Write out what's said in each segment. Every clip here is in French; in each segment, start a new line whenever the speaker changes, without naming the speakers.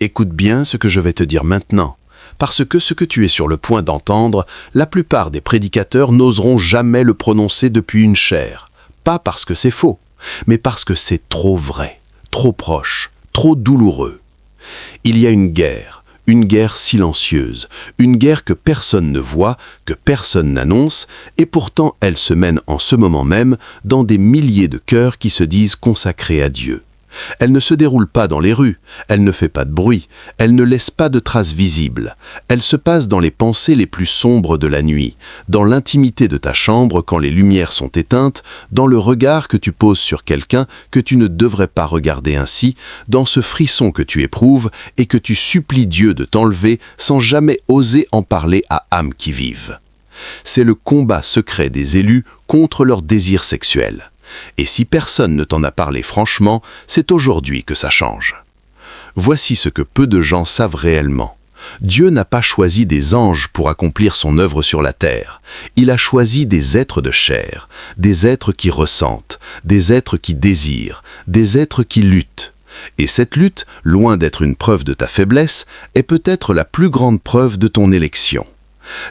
Écoute bien ce que je vais te dire maintenant, parce que ce que tu es sur le point d'entendre, la plupart des prédicateurs n'oseront jamais le prononcer depuis une chaire. Pas parce que c'est faux, mais parce que c'est trop vrai, trop proche, trop douloureux. Il y a une guerre silencieuse, une guerre que personne ne voit, que personne n'annonce, et pourtant elle se mène en ce moment même dans des milliers de cœurs qui se disent consacrés à Dieu. Elle ne se déroule pas dans les rues, elle ne fait pas de bruit, elle ne laisse pas de traces visibles. Elle se passe dans les pensées les plus sombres de la nuit, dans l'intimité de ta chambre quand les lumières sont éteintes, dans le regard que tu poses sur quelqu'un que tu ne devrais pas regarder ainsi, dans ce frisson que tu éprouves et que tu supplies Dieu de t'enlever sans jamais oser en parler à âme qui vive. C'est le combat secret des élus contre leurs désirs sexuels. Et si personne ne t'en a parlé franchement, c'est aujourd'hui que ça change. Voici ce que peu de gens savent réellement. Dieu n'a pas choisi des anges pour accomplir son œuvre sur la terre. Il a choisi des êtres de chair, des êtres qui ressentent, des êtres qui désirent, des êtres qui luttent. Et cette lutte, loin d'être une preuve de ta faiblesse, est peut-être la plus grande preuve de ton élection.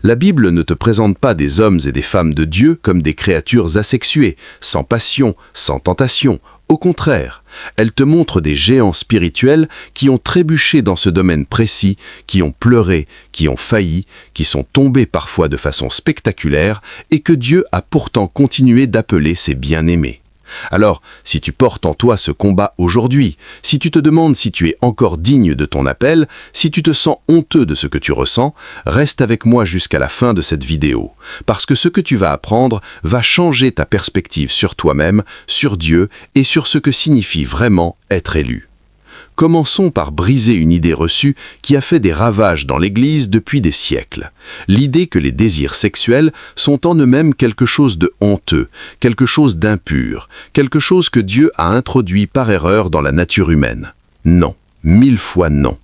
La Bible ne te présente pas des hommes et des femmes de Dieu comme des créatures asexuées, sans passion, sans tentation. Au contraire, elle te montre des géants spirituels qui ont trébuché dans ce domaine précis, qui ont pleuré, qui ont failli, qui sont tombés parfois de façon spectaculaire et que Dieu a pourtant continué d'appeler ses bien-aimés. Alors, si tu portes en toi ce combat aujourd'hui, si tu te demandes si tu es encore digne de ton appel, si tu te sens honteux de ce que tu ressens, reste avec moi jusqu'à la fin de cette vidéo, parce que ce que tu vas apprendre va changer ta perspective sur toi-même, sur Dieu et sur ce que signifie vraiment être élu. Commençons par briser une idée reçue qui a fait des ravages dans l'Église depuis des siècles. L'idée que les désirs sexuels sont en eux-mêmes quelque chose de honteux, quelque chose d'impur, quelque chose que Dieu a introduit par erreur dans la nature humaine. Non, 1000 fois non.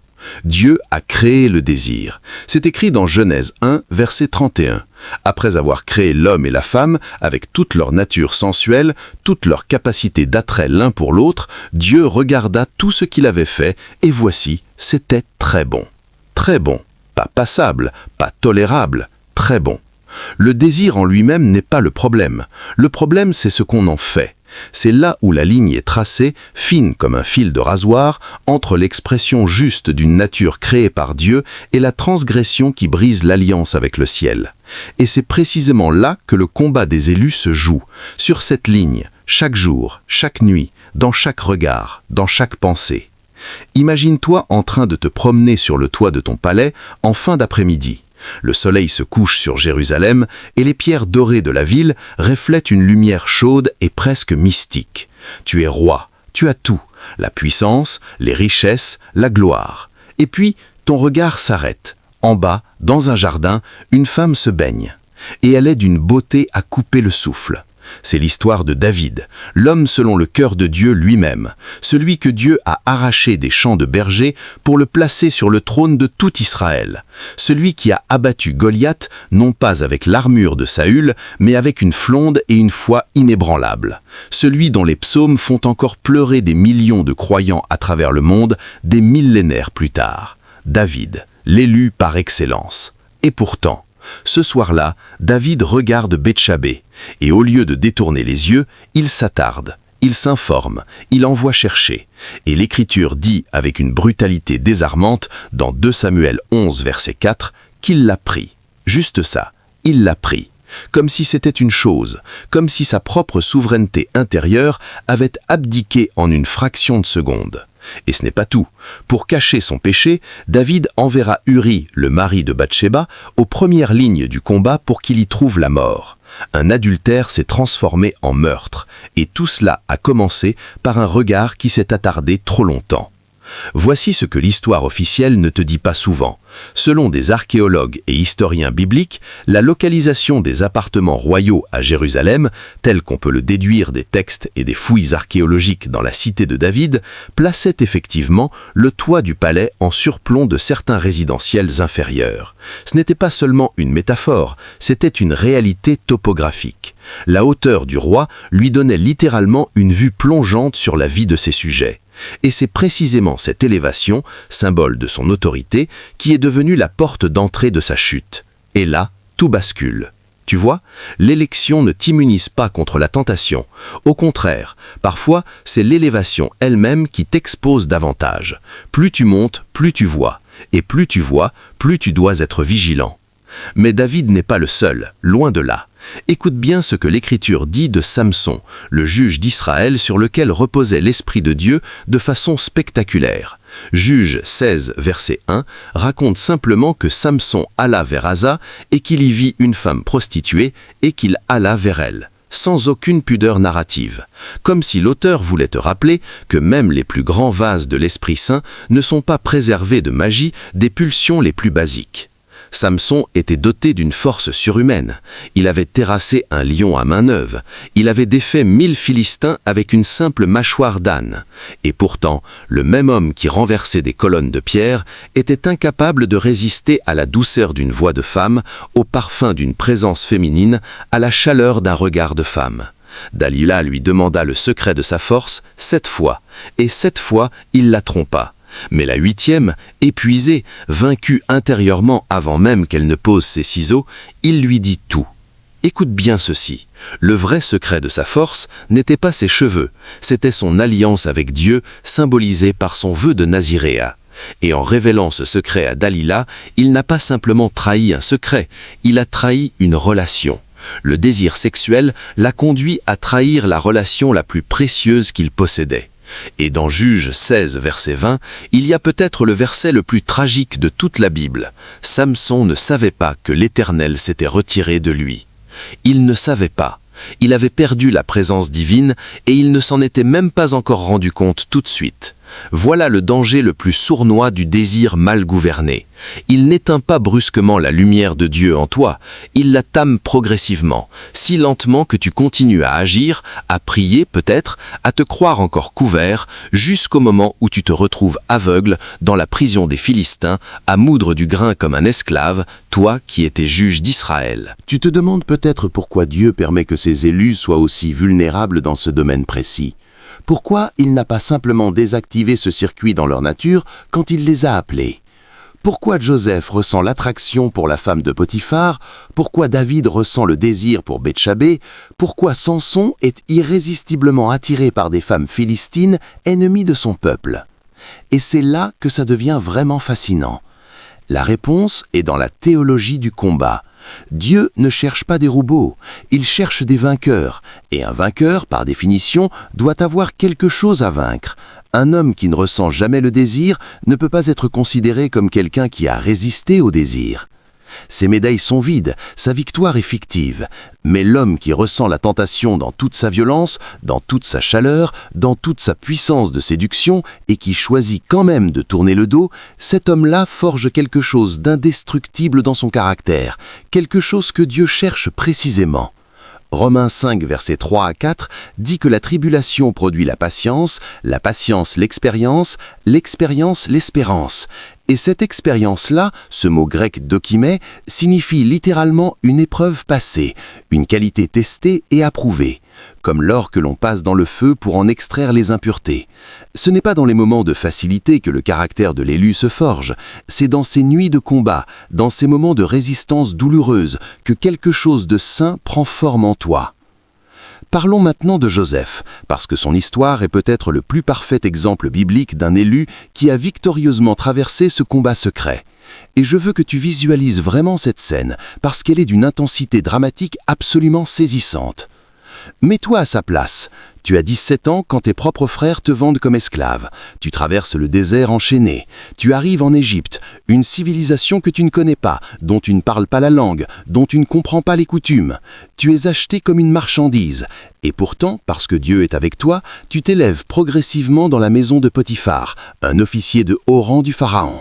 Dieu a créé le désir. C'est écrit dans Genèse 1, verset 31. Après avoir créé l'homme et la femme, avec toute leur nature sensuelle, toute leur capacité d'attrait l'un pour l'autre, Dieu regarda tout ce qu'il avait fait, et voici, c'était très bon. Très bon. Pas passable, pas tolérable, très bon. Le désir en lui-même n'est pas le problème. Le problème, c'est ce qu'on en fait. C'est là où la ligne est tracée, fine comme un fil de rasoir, entre l'expression juste d'une nature créée par Dieu et la transgression qui brise l'alliance avec le ciel. Et c'est précisément là que le combat des élus se joue, sur cette ligne, chaque jour, chaque nuit, dans chaque regard, dans chaque pensée. Imagine-toi en train de te promener sur le toit de ton palais en fin d'après-midi. Le soleil se couche sur Jérusalem et les pierres dorées de la ville reflètent une lumière chaude et presque mystique. Tu es roi, tu as tout, la puissance, les richesses, la gloire. Et puis, ton regard s'arrête. En bas, dans un jardin, une femme se baigne. Et elle est d'une beauté à couper le souffle. C'est l'histoire de David, l'homme selon le cœur de Dieu lui-même, celui que Dieu a arraché des champs de berger pour le placer sur le trône de tout Israël, celui qui a abattu Goliath non pas avec l'armure de Saül, mais avec une fronde et une foi inébranlables, celui dont les psaumes font encore pleurer des millions de croyants à travers le monde des millénaires plus tard. David, l'élu par excellence. Et pourtant, ce soir-là, David regarde Bethshabée, et au lieu de détourner les yeux, il s'attarde, il s'informe, il envoie chercher. Et l'Écriture dit avec une brutalité désarmante, dans 2 Samuel 11, verset 4, qu'il l'a pris. Juste ça, il l'a pris. Comme si c'était une chose, comme si sa propre souveraineté intérieure avait abdiqué en une fraction de seconde. Et ce n'est pas tout. Pour cacher son péché, David enverra Uri, le mari de Bathsheba, aux premières lignes du combat pour qu'il y trouve la mort. Un adultère s'est transformé en meurtre, et tout cela a commencé par un regard qui s'est attardé trop longtemps. Voici ce que l'histoire officielle ne te dit pas souvent. Selon des archéologues et historiens bibliques, la localisation des appartements royaux à Jérusalem, tel qu'on peut le déduire des textes et des fouilles archéologiques dans la cité de David, plaçait effectivement le toit du palais en surplomb de certains résidentiels inférieurs. Ce n'était pas seulement une métaphore, c'était une réalité topographique. La hauteur du roi lui donnait littéralement une vue plongeante sur la vie de ses sujets.
Et c'est précisément cette élévation, symbole de son autorité, qui est devenue la porte d'entrée de sa chute. Et là, tout bascule. Tu vois, l'élection ne t'immunise pas contre la tentation. Au contraire, parfois, c'est l'élévation elle-même qui t'expose davantage. Plus tu montes, plus tu vois. Et plus tu vois, plus tu dois être vigilant. Mais David n'est pas le seul, loin de là. Écoute bien ce que l'Écriture dit de Samson, le juge d'Israël sur lequel reposait l'Esprit de Dieu de façon spectaculaire. Juge 16, verset 1, raconte simplement que Samson alla vers Asa et qu'il y vit une femme prostituée et qu'il alla vers elle, sans aucune pudeur narrative. Comme si l'auteur voulait te rappeler que même les plus grands vases de l'Esprit Saint ne sont pas préservés de magie des pulsions les plus basiques. Samson était doté d'une force surhumaine. Il avait terrassé un lion à main neuve. Il avait défait 1000 Philistins avec une simple mâchoire d'âne. Et pourtant, le même homme qui renversait des colonnes de pierre était incapable de résister à la douceur d'une voix de femme, au parfum d'une présence féminine, à la chaleur d'un regard de femme. Dalila lui demanda le secret de sa force 7 fois, et 7 fois, il la trompa. Mais la 8e, épuisée, vaincue intérieurement avant même qu'elle ne pose ses ciseaux, il lui dit tout. Écoute bien ceci, le vrai secret de sa force n'était pas ses cheveux, c'était son alliance avec Dieu, symbolisée par son vœu de Naziréa. Et en révélant ce secret à Dalila, il n'a pas simplement trahi un secret, il a trahi une relation. Le désir sexuel l'a conduit à trahir la relation la plus précieuse qu'il possédait. Et dans Juge 16, verset 20, il y a peut-être le verset le plus tragique de toute la Bible. Samson ne savait pas que l'Éternel s'était retiré de lui. Il ne savait pas. Il avait perdu la présence divine et il ne s'en était même pas encore rendu compte tout de suite. Voilà le danger le plus sournois du désir mal gouverné. Il n'éteint pas brusquement la lumière de Dieu en toi, il la tame progressivement, si lentement que tu continues à agir, à prier peut-être, à te croire encore couvert, jusqu'au moment où tu te retrouves aveugle dans la prison des Philistins, à moudre du grain comme un esclave, toi qui étais juge d'Israël.
Tu te demandes peut-être pourquoi Dieu permet que ses élus soient aussi vulnérables dans ce domaine précis. Pourquoi il n'a pas simplement désactivé ce circuit dans leur nature quand il les a appelés? Pourquoi Joseph ressent l'attraction pour la femme de Potiphar? Pourquoi David ressent le désir pour Bethshabée? Pourquoi Samson est irrésistiblement attiré par des femmes philistines ennemies de son peuple? Et c'est là que ça devient vraiment fascinant. La réponse est dans la théologie du combat. Dieu ne cherche pas des robots, il cherche des vainqueurs. Et un vainqueur, par définition, doit avoir quelque chose à vaincre. Un homme qui ne ressent jamais le désir ne peut pas être considéré comme quelqu'un qui a résisté au désir. Ses médailles sont vides, sa victoire est fictive. Mais l'homme qui ressent la tentation dans toute sa violence, dans toute sa chaleur, dans toute sa puissance de séduction, et qui choisit quand même de tourner le dos, cet homme-là forge quelque chose d'indestructible dans son caractère, quelque chose que Dieu cherche précisément. Romains 5, versets 3 à 4, dit que la tribulation produit la patience l'expérience, l'expérience l'espérance. Et cette expérience-là, ce mot grec dokimé, signifie littéralement une épreuve passée, une qualité testée et approuvée, comme l'or que l'on passe dans le feu pour en extraire les impuretés. Ce n'est pas dans les moments de facilité que le caractère de l'élu se forge, c'est dans ces nuits de combat, dans ces moments de résistance douloureuse, que quelque chose de saint prend forme en toi. Parlons maintenant de Joseph, parce que son histoire est peut-être le plus parfait exemple biblique d'un élu qui a victorieusement traversé ce combat secret. Et je veux que tu visualises vraiment cette scène, parce qu'elle est d'une intensité dramatique absolument saisissante. Mets-toi à sa place. Tu as 17 ans quand tes propres frères te vendent comme esclave. Tu traverses le désert enchaîné. Tu arrives en Égypte, une civilisation que tu ne connais pas, dont tu ne parles pas la langue, dont tu ne comprends pas les coutumes. Tu es acheté comme une marchandise. Et pourtant, parce que Dieu est avec toi, tu t'élèves progressivement dans la maison de Potiphar, un officier de haut rang du Pharaon.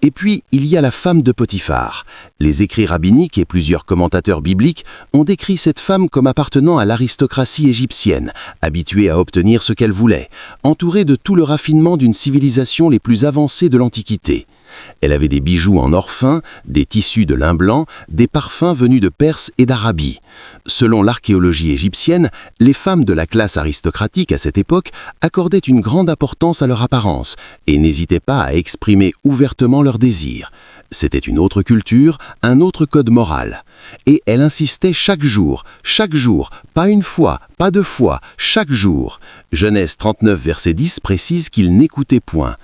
Et puis, il y a la femme de Potiphar. Les écrits rabbiniques et plusieurs commentateurs bibliques ont décrit cette femme comme appartenant à l'aristocratie égyptienne, habituée à obtenir ce qu'elle voulait, entourée de tout le raffinement d'une civilisation les plus avancées de l'Antiquité.
Elle avait des bijoux en or fin, des tissus de lin blanc, des parfums venus de Perse et d'Arabie. Selon l'archéologie égyptienne, les femmes de la classe aristocratique à cette époque accordaient une grande importance à leur apparence et n'hésitaient pas à exprimer ouvertement leurs désirs. C'était une autre culture, un autre code moral. Et elle insistait chaque jour, pas une fois, pas deux fois, chaque jour. Genèse 39, verset 10 précise qu'il n'écoutait point.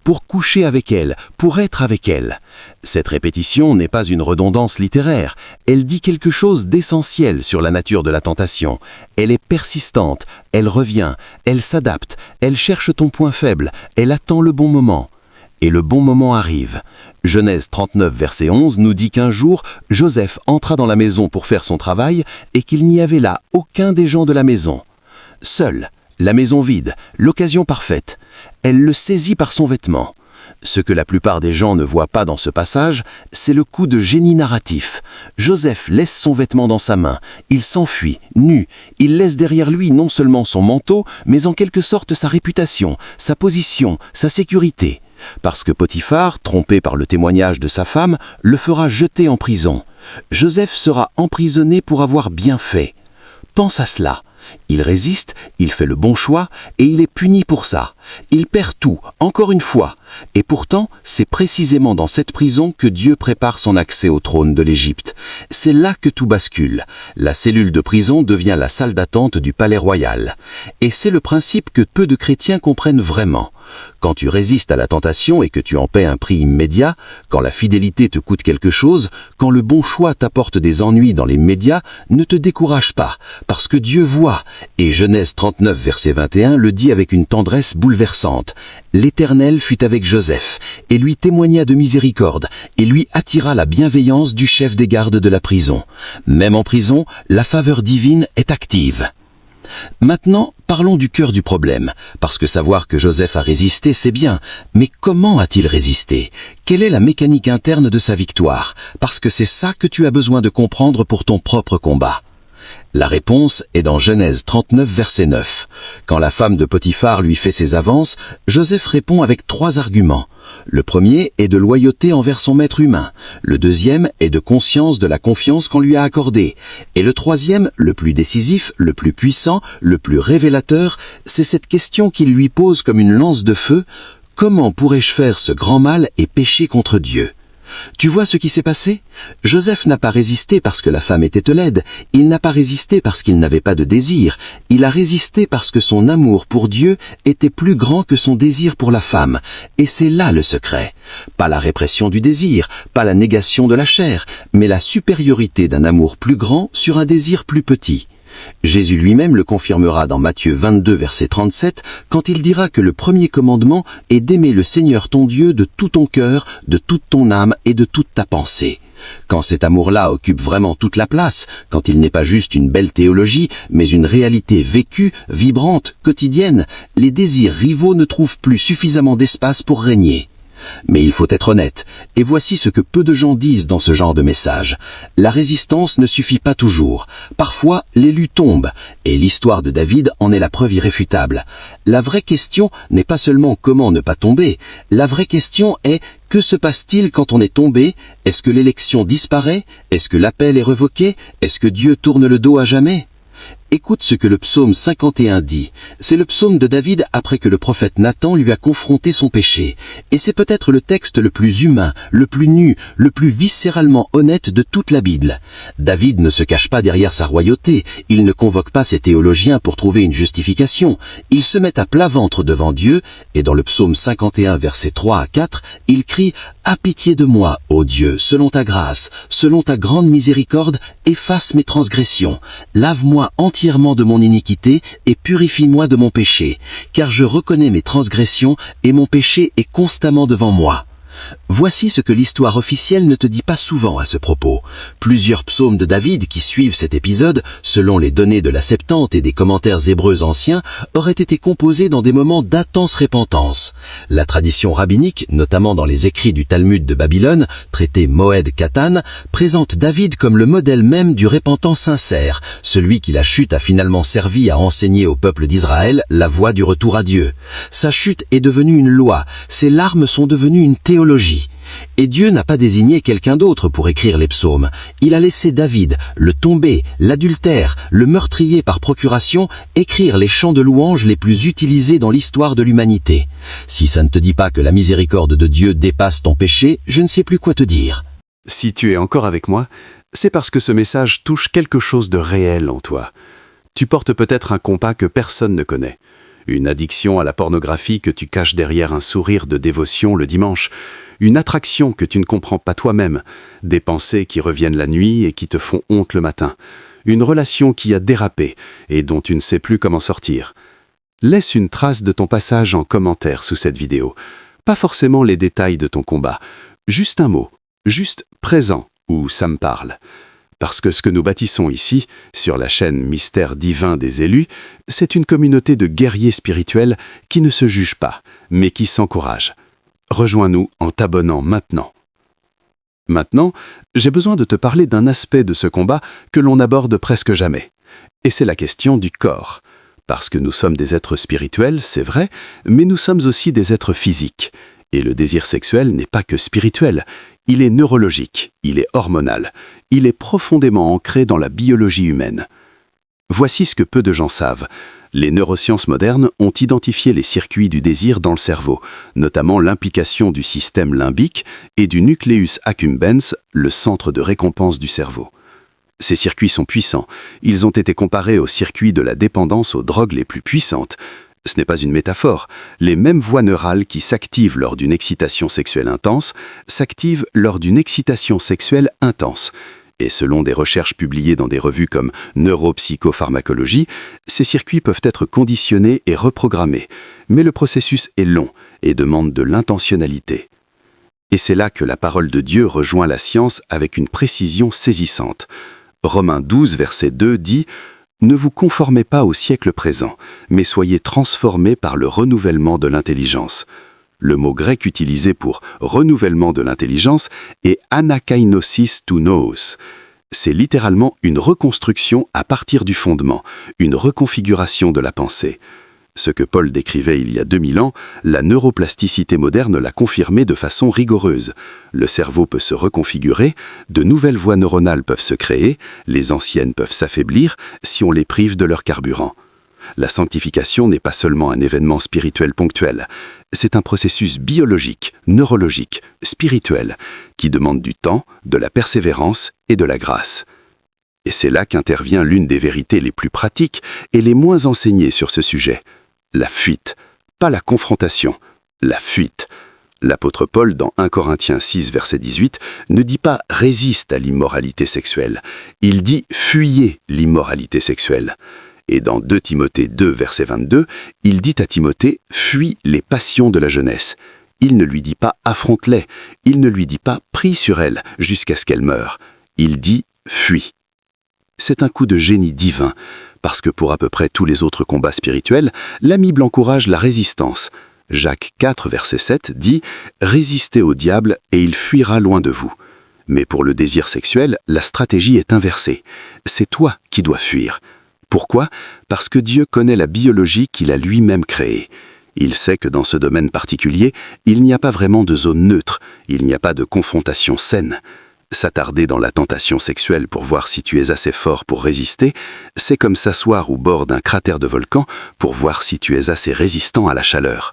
Pour coucher avec elle, pour être avec elle. Cette répétition n'est pas une redondance littéraire, elle dit quelque chose d'essentiel sur la nature de la tentation. Elle est persistante, elle revient, elle s'adapte, elle cherche ton point faible, elle attend le bon moment. Et le bon moment arrive. Genèse 39, verset 11 nous dit qu'un jour, Joseph entra dans la maison pour faire son travail et qu'il n'y avait là aucun des gens de la maison. Seul, la maison vide, l'occasion parfaite. Elle le saisit par son vêtement. Ce que la plupart des gens ne voient pas dans ce passage, c'est le coup de génie narratif. Joseph laisse son vêtement dans sa main, il s'enfuit, nu, il laisse derrière lui non seulement son manteau, mais en quelque sorte sa réputation, sa position, sa sécurité. Parce que Potiphar, trompé par le témoignage de sa femme, le fera jeter en prison. Joseph sera emprisonné pour avoir bien fait. Pense à cela. Il résiste, il fait le bon choix et il est puni pour ça. Il perd tout, encore une fois. Et pourtant, c'est précisément dans cette prison que Dieu prépare son accès au trône de l'Égypte. C'est là que tout bascule. La cellule de prison devient la salle d'attente du palais royal. Et c'est le principe que peu de chrétiens comprennent vraiment. Quand tu résistes à la tentation et que tu en paies un prix immédiat, quand la fidélité te coûte quelque chose, quand le bon choix t'apporte des ennuis dans les médias, ne te décourage pas, parce que Dieu voit. Et Genèse 39, verset 21 le dit avec une tendresse bouleversante. L'Éternel fut avec Joseph, et lui témoigna de miséricorde, et lui attira la bienveillance du chef des gardes de la prison. Même en prison, la faveur divine est active. Maintenant, parlons du cœur du problème, parce que savoir que Joseph a résisté, c'est bien, mais comment a-t-il résisté? Quelle est la mécanique interne de sa victoire? Parce que c'est ça que tu as besoin de comprendre pour ton propre combat. La réponse est dans Genèse 39, verset 9. Quand la femme de Potiphar lui fait ses avances, Joseph répond avec 3 arguments. Le premier est de loyauté envers son maître humain. Le deuxième est de conscience de la confiance qu'on lui a accordée. Et le troisième, le plus décisif, le plus puissant, le plus révélateur, c'est cette question qu'il lui pose comme une lance de feu. Comment pourrais-je faire ce grand mal et pécher contre Dieu ? Tu vois ce qui s'est passé? Joseph n'a pas résisté parce que la femme était laide, il n'a pas résisté parce qu'il n'avait pas de désir, il a résisté parce que son amour pour Dieu était plus grand que son désir pour la femme, et c'est là le secret. Pas la répression du désir, pas la négation de la chair, mais la supériorité d'un amour plus grand sur un désir plus petit. Jésus lui-même le confirmera dans Matthieu 22, verset 37, quand il dira que le premier commandement est d'aimer le Seigneur ton Dieu de tout ton cœur, de toute ton âme et de toute ta pensée. Quand cet amour-là occupe vraiment toute la place, quand il n'est pas juste une belle théologie, mais une réalité vécue, vibrante, quotidienne, les désirs rivaux ne trouvent plus suffisamment d'espace pour régner. Mais il faut être honnête, et voici ce que peu de gens disent dans ce genre de message. La résistance ne suffit pas toujours. Parfois, l'élu tombe, et l'histoire de David en est la preuve irréfutable. La vraie question n'est pas seulement comment ne pas tomber, la vraie question est que se passe-t-il quand on est tombé? Est-ce que l'élection disparaît? Est-ce que l'appel est revoqué? Est-ce que Dieu tourne le dos à jamais? Écoute ce que le psaume 51 dit. C'est le psaume de David après que le prophète Nathan lui a confronté son péché. Et c'est peut-être le texte le plus humain, le plus nu, le plus viscéralement honnête de toute la Bible. David ne se cache pas derrière sa royauté, il ne convoque pas ses théologiens pour trouver une justification. Il se met à plat ventre devant Dieu, et dans le psaume 51, versets 3 à 4, il crie « Aie pitié de moi, ô Dieu, selon ta grâce, selon ta grande miséricorde, efface mes transgressions. Lave-moi entièrement de mon iniquité et purifie-moi de mon péché, car je reconnais mes transgressions et mon péché est constamment devant moi. » Voici ce que l'histoire officielle ne te dit pas souvent à ce propos. Plusieurs psaumes de David qui suivent cet épisode, selon les données de la Septante et des commentaires hébreux anciens, auraient été composés dans des moments d'intense repentance. La tradition rabbinique, notamment dans les écrits du Talmud de Babylone, traité Moed Katan, présente David comme le modèle même du repentant sincère, celui qui la chute a finalement servi à enseigner au peuple d'Israël la voie du retour à Dieu. Sa chute est devenue une loi, ses larmes sont devenues une théologie.
Et Dieu n'a pas désigné quelqu'un d'autre pour écrire les psaumes. Il a laissé David, le tombé, l'adultère, le meurtrier par procuration, écrire les chants de louange les plus utilisés dans l'histoire de l'humanité. Si ça ne te dit pas que la miséricorde de Dieu dépasse ton péché, je ne sais plus quoi te dire.
Si tu es encore avec moi, c'est parce que ce message touche quelque chose de réel en toi. Tu portes peut-être un compas que personne ne connaît. Une addiction à la pornographie que tu caches derrière un sourire de dévotion le dimanche. Une attraction que tu ne comprends pas toi-même. Des pensées qui reviennent la nuit et qui te font honte le matin. Une relation qui a dérapé et dont tu ne sais plus comment sortir. Laisse une trace de ton passage en commentaire sous cette vidéo. Pas forcément les détails de ton combat. Juste un mot. Juste présent ou ça me parle. Parce que ce que nous bâtissons ici, sur la chaîne Mystère divin des élus, c'est une communauté de guerriers spirituels qui ne se jugent pas, mais qui s'encouragent. Rejoins-nous en t'abonnant maintenant. Maintenant, j'ai besoin de te parler d'un aspect de ce combat que l'on n'aborde presque jamais. Et c'est la question du corps. Parce que nous sommes des êtres spirituels, c'est vrai, mais nous sommes aussi des êtres physiques. Et le désir sexuel n'est pas que spirituel, il est neurologique, il est hormonal, il est profondément ancré dans la biologie humaine. Voici ce que peu de gens savent. Les neurosciences modernes ont identifié les circuits du désir dans le cerveau, notamment l'implication du système limbique et du nucleus accumbens, le centre de récompense du cerveau. Ces circuits sont puissants, ils ont été comparés aux circuits de la dépendance aux drogues les plus puissantes. Ce n'est pas une métaphore. Les mêmes voies neurales qui s'activent lors d'une excitation sexuelle intense s'activent lors d'une excitation sexuelle intense. Et selon des recherches publiées dans des revues comme Neuropsychopharmacologie, ces circuits peuvent être conditionnés et reprogrammés. Mais le processus est long et demande de l'intentionnalité. Et c'est là que la parole de Dieu rejoint la science avec une précision saisissante. Romains 12, verset 2 dit « Ne vous conformez pas au siècle présent, mais soyez transformés par le renouvellement de l'intelligence. » Le mot grec utilisé pour « renouvellement de l'intelligence » est « anakainosis tou nous ». C'est littéralement une reconstruction à partir du fondement, une reconfiguration de la pensée. Ce que Paul décrivait il y a 2000 ans, la neuroplasticité moderne l'a confirmé de façon rigoureuse. Le cerveau peut se reconfigurer, de nouvelles voies neuronales peuvent se créer, les anciennes peuvent s'affaiblir si on les prive de leur carburant. La sanctification n'est pas seulement un événement spirituel ponctuel, c'est un processus biologique, neurologique, spirituel, qui demande du temps, de la persévérance et de la grâce. Et c'est là qu'intervient l'une des vérités les plus pratiques et les moins enseignées sur ce sujet. La fuite, pas la confrontation, la fuite. L'apôtre Paul, dans 1 Corinthiens 6, verset 18, ne dit pas « résiste à l'immoralité sexuelle », il dit « fuyez l'immoralité sexuelle ». Et dans 2 Timothée 2, verset 22, il dit à Timothée « fuis les passions de la jeunesse ». Il ne lui dit pas « affronte-les », il ne lui dit pas « prie sur elles jusqu'à ce qu'elles meurent ». Il dit « fuis ». C'est un coup de génie divin, parce que pour à peu près tous les autres combats spirituels, la Bible encourage la résistance. Jacques 4, verset 7 dit « Résistez au diable et il fuira loin de vous ». Mais pour le désir sexuel, la stratégie est inversée. C'est toi qui dois fuir. Pourquoi ? Parce que Dieu connaît la biologie qu'il a lui-même créée. Il sait que dans ce domaine particulier, il n'y a pas vraiment de zone neutre, il n'y a pas de confrontation saine. S'attarder dans la tentation sexuelle pour voir si tu es assez fort pour résister, c'est comme s'asseoir au bord d'un cratère de volcan pour voir si tu es assez résistant à la chaleur.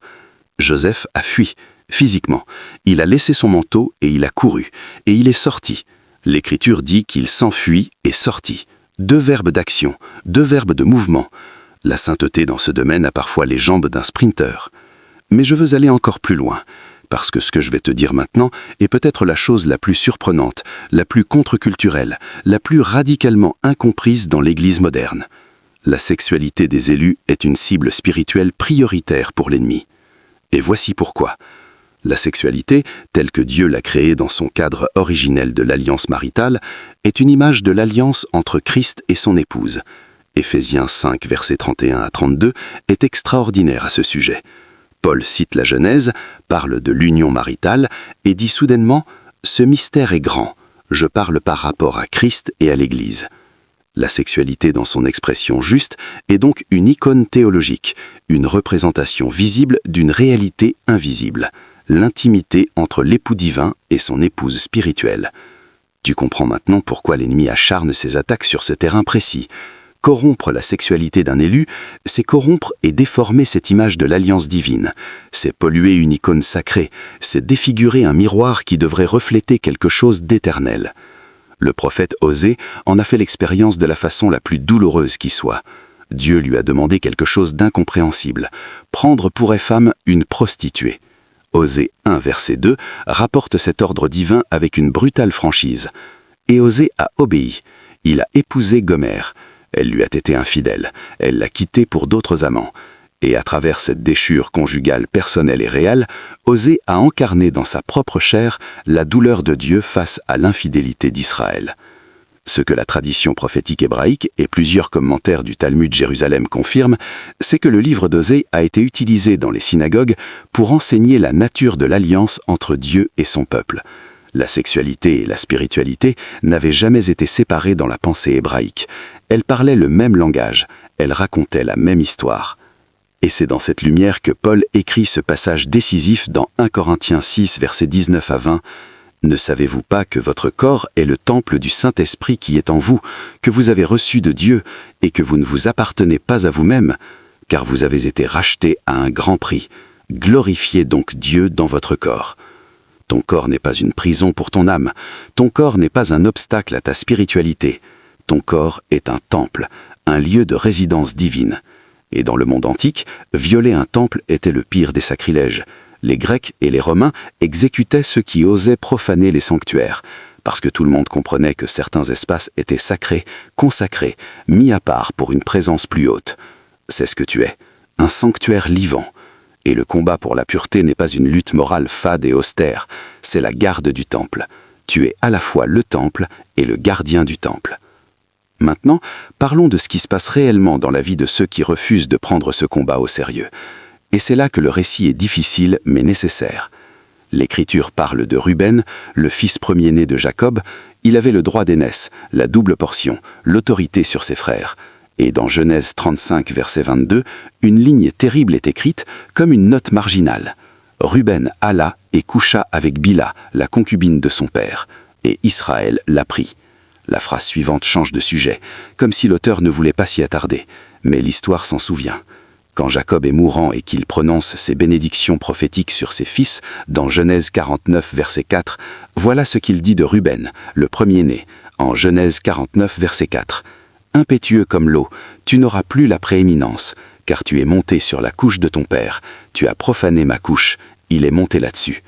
Joseph a fui, physiquement. Il a laissé son manteau et il a couru, et il est sorti. L'Écriture dit qu'il s'enfuit et sortit. 2 verbes d'action, 2 verbes de mouvement. La sainteté dans ce domaine a parfois les jambes d'un sprinter. Mais je veux aller encore plus loin. Parce que ce que je vais te dire maintenant est peut-être la chose la plus surprenante, la plus contre-culturelle, la plus radicalement incomprise dans l'Église moderne. La sexualité des élus est une cible spirituelle prioritaire pour l'ennemi. Et voici pourquoi. La sexualité, telle que Dieu l'a créée dans son cadre originel de l'alliance maritale, est une image de l'alliance entre Christ et son épouse. Éphésiens 5, versets 31 à 32 est extraordinaire à ce sujet. Paul cite la Genèse, parle de l'union maritale et dit soudainement « Ce mystère est grand, je parle par rapport à Christ et à l'Église ». La sexualité dans son expression juste est donc une icône théologique, une représentation visible d'une réalité invisible.
l'intimité entre l'époux divin et son épouse spirituelle. Tu comprends maintenant pourquoi l'ennemi acharne ses attaques sur ce terrain précis. Corrompre la sexualité d'un élu, c'est corrompre et déformer cette image de l'alliance divine. C'est polluer une icône sacrée, c'est défigurer un miroir qui devrait refléter quelque chose d'éternel. Le prophète Osée en a fait l'expérience de la façon la plus douloureuse qui soit. Dieu lui a demandé quelque chose d'incompréhensible, prendre pour femme une prostituée. Osée 1, verset 2, rapporte cet ordre divin avec une brutale franchise. Et Osée a obéi. Il a épousé Gomère. Elle lui a été infidèle. Elle l'a quitté pour d'autres amants. Et à travers cette déchure conjugale personnelle et réelle, Osée a incarné dans sa propre chair la douleur de Dieu face à l'infidélité d'Israël. Ce que la tradition prophétique hébraïque et plusieurs commentaires du Talmud Jérusalem confirment, c'est que le livre d'Osée a été utilisé dans les synagogues pour enseigner la nature de l'alliance entre Dieu et son peuple. La sexualité et la spiritualité n'avaient jamais été séparées dans la pensée hébraïque. Elles parlaient le même langage, elles racontaient la même histoire. Et c'est dans cette lumière que Paul écrit ce passage décisif dans 1 Corinthiens 6, versets 19 à 20. « Ne savez-vous pas que votre corps est le temple du Saint-Esprit qui est en vous, que vous avez reçu de Dieu, et que vous ne vous appartenez pas à vous-même, car vous avez été rachetés à un grand prix. Glorifiez donc Dieu dans votre corps. » Ton corps n'est pas une prison pour ton âme. Ton corps n'est pas un obstacle à ta spiritualité. Ton corps est un temple, un lieu de résidence divine. Et dans le monde antique, violer un temple était le pire des sacrilèges. Les Grecs et les Romains exécutaient ceux qui osaient profaner les sanctuaires, parce que tout le monde comprenait que certains espaces étaient sacrés, consacrés, mis à part pour une présence plus haute. C'est ce que tu es, un sanctuaire vivant. Et le combat pour la pureté n'est pas une lutte morale fade et austère, c'est la garde du temple. Tu es à la fois le temple et le gardien du temple. Maintenant, parlons de ce qui se passe réellement dans la vie de ceux qui refusent de prendre ce combat au sérieux. Et c'est là que le récit est difficile mais nécessaire. L'Écriture parle de Ruben, le fils premier-né de Jacob. Il avait le droit d'aînesse, la double portion, l'autorité sur ses frères. Et dans Genèse 35, verset 22, une ligne terrible est écrite comme une note marginale. Ruben alla et coucha avec Bila, la concubine de son père, et Israël la prit. La phrase suivante change de sujet, comme si l'auteur ne voulait pas s'y attarder, mais l'histoire s'en souvient. Quand Jacob est mourant et qu'il prononce ses bénédictions prophétiques sur ses fils, dans Genèse 49, verset 4, voilà ce qu'il dit de Ruben, le premier-né, en Genèse 49, verset 4. « Impétueux comme l'eau, tu n'auras plus la prééminence, car tu es monté sur la couche de ton père, tu as profané ma couche, il est monté là-dessus. »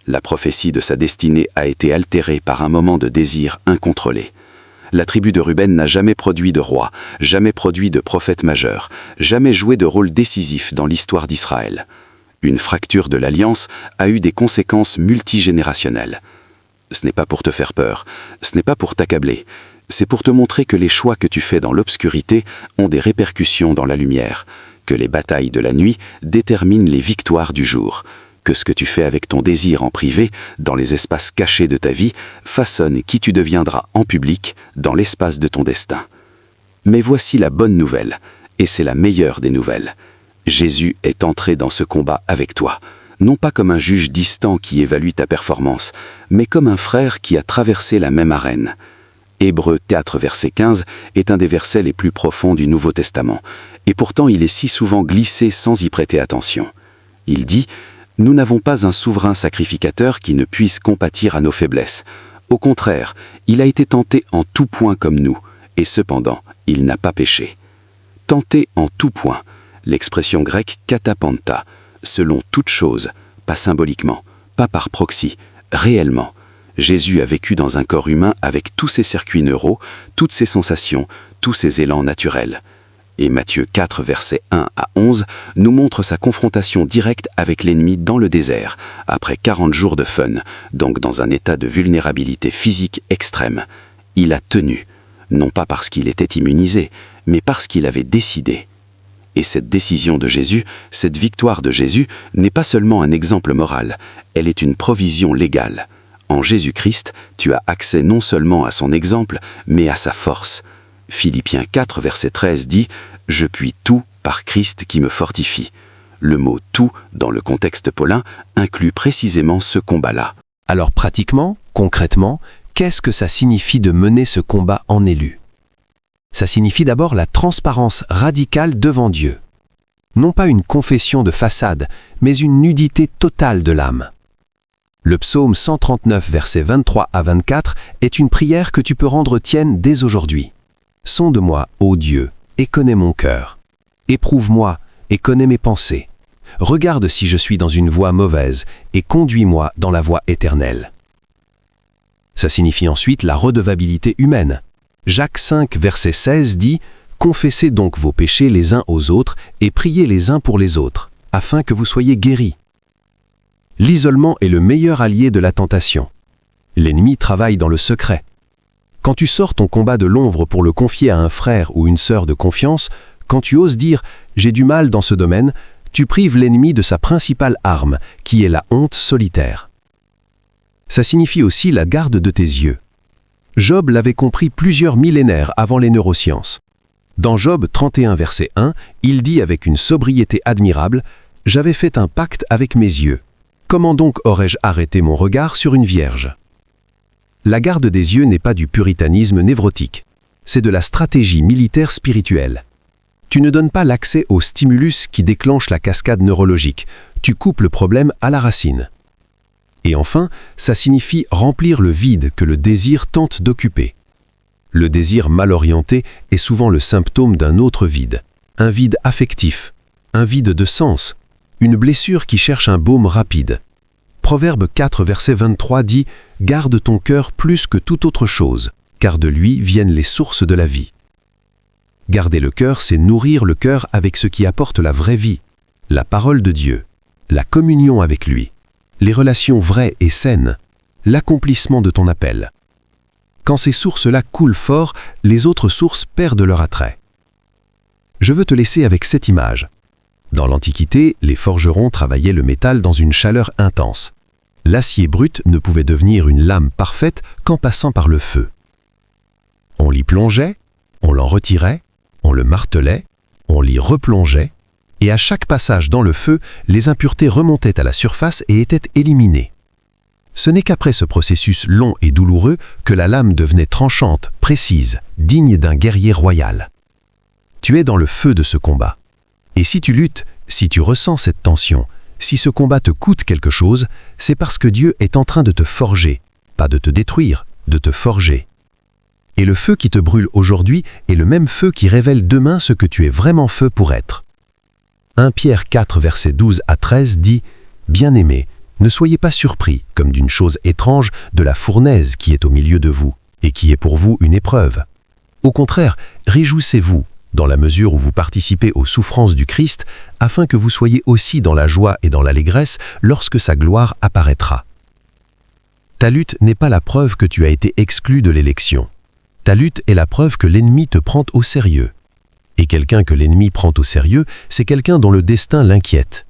La prophétie de sa destinée a été altérée par un moment de désir incontrôlé. La tribu de Ruben n'a jamais produit de roi, jamais produit de prophète majeur, jamais joué de rôle décisif dans l'histoire d'Israël. Une fracture de l'alliance a eu des conséquences multigénérationnelles. Ce n'est pas pour te faire peur, ce n'est pas pour t'accabler, c'est pour te montrer que les choix que tu fais dans l'obscurité ont des répercussions dans la lumière, que les batailles de la nuit déterminent les victoires du jour, que ce que tu fais avec ton désir en privé, dans les espaces cachés de ta vie, façonne qui tu deviendras en public, dans l'espace de ton destin. Mais voici la bonne nouvelle, et c'est la meilleure des nouvelles. Jésus est entré dans ce combat avec toi, non pas comme un juge distant qui évalue ta performance, mais comme un frère qui a traversé la même arène. Hébreux 4, verset 15 est un des versets les plus profonds du Nouveau Testament, et pourtant il est si souvent glissé sans y prêter attention. Il dit « Nous n'avons pas un souverain sacrificateur qui ne puisse compatir à nos faiblesses. Au contraire, il a été tenté en tout point comme nous, et cependant, il n'a pas péché. » Tenté en tout point, l'expression grecque katapanta, selon toute chose, pas symboliquement, pas par proxy, réellement. Jésus a vécu dans un corps humain avec tous ses circuits neuraux, toutes ses sensations, tous ses élans naturels. Et Matthieu 4, versets 1 à 11, nous montre sa confrontation directe avec l'ennemi dans le désert, après 40 jours de fun, donc dans un état de vulnérabilité physique extrême. Il a tenu, non pas parce qu'il était immunisé, mais parce qu'il avait décidé. Et cette décision de Jésus, cette victoire de Jésus, n'est pas seulement un exemple moral, elle est une provision légale. En Jésus-Christ, tu as accès non seulement à son exemple, mais à sa force. Philippiens 4, verset 13 dit « Je puis tout par Christ qui me fortifie ».
Le mot « tout » dans le contexte paulin inclut précisément ce combat-là.
Alors pratiquement, concrètement, qu'est-ce que ça signifie de mener ce combat en élu? Ça signifie d'abord la transparence radicale devant Dieu. Non pas une confession de façade, mais une nudité totale de l'âme. Le psaume 139, versets 23 à 24, est une prière que tu peux rendre tienne dès aujourd'hui. Sonde-moi, ô Dieu, et connais mon cœur. Éprouve-moi et connais mes pensées. Regarde si je suis dans une voie mauvaise et conduis-moi dans la voie éternelle. Ça signifie ensuite la redevabilité humaine. Jacques 5, verset 16 dit « Confessez donc vos péchés les uns aux autres et priez les uns pour les autres, afin que vous soyez guéris. » L'isolement est le meilleur allié de la tentation. L'ennemi travaille dans le secret. Quand tu sors ton combat de l'ombre pour le confier à un frère ou une sœur de confiance, quand tu oses dire « j'ai du mal dans ce domaine », tu prives l'ennemi de sa principale arme, qui est la honte solitaire. Ça signifie aussi la garde de tes yeux. Job l'avait compris plusieurs millénaires avant les neurosciences. Dans Job 31, verset 1, il dit avec une sobriété admirable « J'avais fait un pacte avec mes yeux. Comment donc aurais-je arrêté mon regard sur une vierge ?» La garde des yeux n'est pas du puritanisme névrotique. C'est de la stratégie militaire spirituelle. Tu ne donnes pas l'accès au stimulus qui déclenche la cascade neurologique. Tu coupes le problème à la racine. Et enfin, ça signifie remplir le vide que le désir tente d'occuper. Le désir mal orienté est souvent le symptôme d'un autre vide. Un vide affectif, un vide de sens, une blessure qui cherche un baume rapide. Proverbe 4, verset 23 dit « Garde ton cœur plus que toute autre chose, car de lui viennent les sources de la vie. » Garder le cœur, c'est nourrir le cœur avec ce qui apporte la vraie vie, la parole de Dieu, la communion avec lui, les relations vraies et saines, l'accomplissement de ton appel. Quand ces sources-là coulent fort, les autres sources perdent leur attrait. Je veux te laisser avec cette image. Dans l'Antiquité, les forgerons travaillaient le métal dans une chaleur intense. L'acier brut ne pouvait devenir une lame parfaite qu'en passant par le feu. On l'y plongeait, on l'en retirait, on le martelait, on l'y replongeait, et à chaque passage dans le feu, les impuretés remontaient à la surface et étaient éliminées. Ce n'est qu'après ce processus long et douloureux que la lame devenait tranchante, précise, digne d'un guerrier royal. Tu es dans le feu de ce combat. Et si tu luttes, si tu ressens cette tension, si ce combat te coûte quelque chose, c'est parce que Dieu est en train de te forger, pas de te détruire, de te forger. Et le feu qui te brûle aujourd'hui est le même feu qui révèle demain ce que tu es vraiment fait pour être. 1 Pierre 4, versets 12 à 13 dit « Bien-aimés, ne soyez pas surpris, comme d'une chose étrange, de la fournaise qui est au milieu de vous, et qui est pour vous une épreuve. Au contraire, réjouissez-vous, dans la mesure où vous participez aux souffrances du Christ, afin que vous soyez aussi dans la joie et dans l'allégresse lorsque sa gloire apparaîtra. Ta lutte n'est pas la preuve que tu as été exclu de l'élection. Ta lutte est la preuve que l'ennemi te prend au sérieux. Et quelqu'un que l'ennemi prend au sérieux, c'est quelqu'un dont le destin l'inquiète.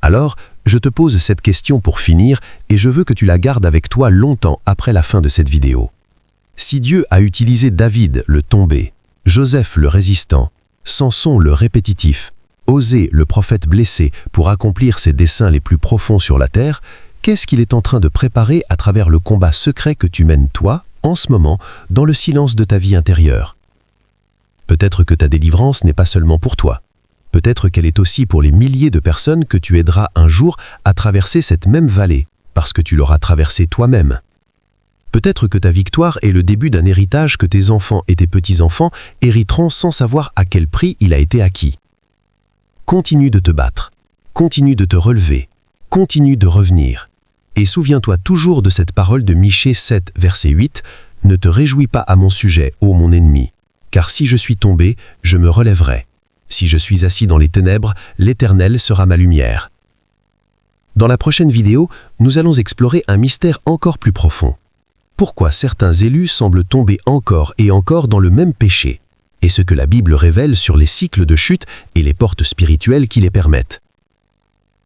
Alors, je te pose cette question pour finir et je veux que tu la gardes avec toi longtemps après la fin de cette vidéo. Si Dieu a utilisé David le tombé, Joseph le résistant, Samson le répétitif, Osée le prophète blessé pour accomplir ses desseins les plus profonds sur la terre, qu'est-ce qu'il est en train de préparer à travers le combat secret que tu mènes toi, en ce moment, dans le silence de ta vie intérieure? Peut-être que ta délivrance n'est pas seulement pour toi. Peut-être qu'elle est aussi pour les milliers de personnes que tu aideras un jour à traverser cette même vallée, parce que tu l'auras traversée toi-même. Peut-être que ta victoire est le début d'un héritage que tes enfants et tes petits-enfants hériteront sans savoir à quel prix il a été acquis. Continue de te battre, continue de te relever, continue de revenir. Et souviens-toi toujours de cette parole de Michée 7, verset 8, « Ne te réjouis pas à mon sujet, ô mon ennemi, car si je suis tombé, je me relèverai. Si je suis assis dans les ténèbres, l'Éternel sera ma lumière. » Dans la prochaine vidéo, nous allons explorer un mystère encore plus profond. Pourquoi certains élus semblent tomber encore et encore dans le même péché, et ce que la Bible révèle sur les cycles de chute et les portes spirituelles qui les permettent.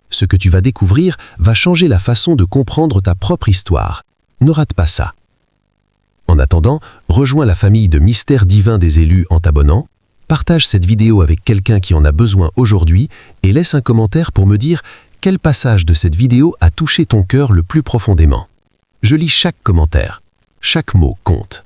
Ce que tu vas découvrir va changer la façon de comprendre ta propre histoire. Ne rate pas ça. En attendant, rejoins la famille de Mystères divins des élus en t'abonnant,
Partage cette vidéo avec quelqu'un qui en a besoin aujourd'hui et laisse un commentaire pour me dire quel passage de cette vidéo a touché ton cœur le plus profondément. Je lis chaque commentaire. Chaque mot compte.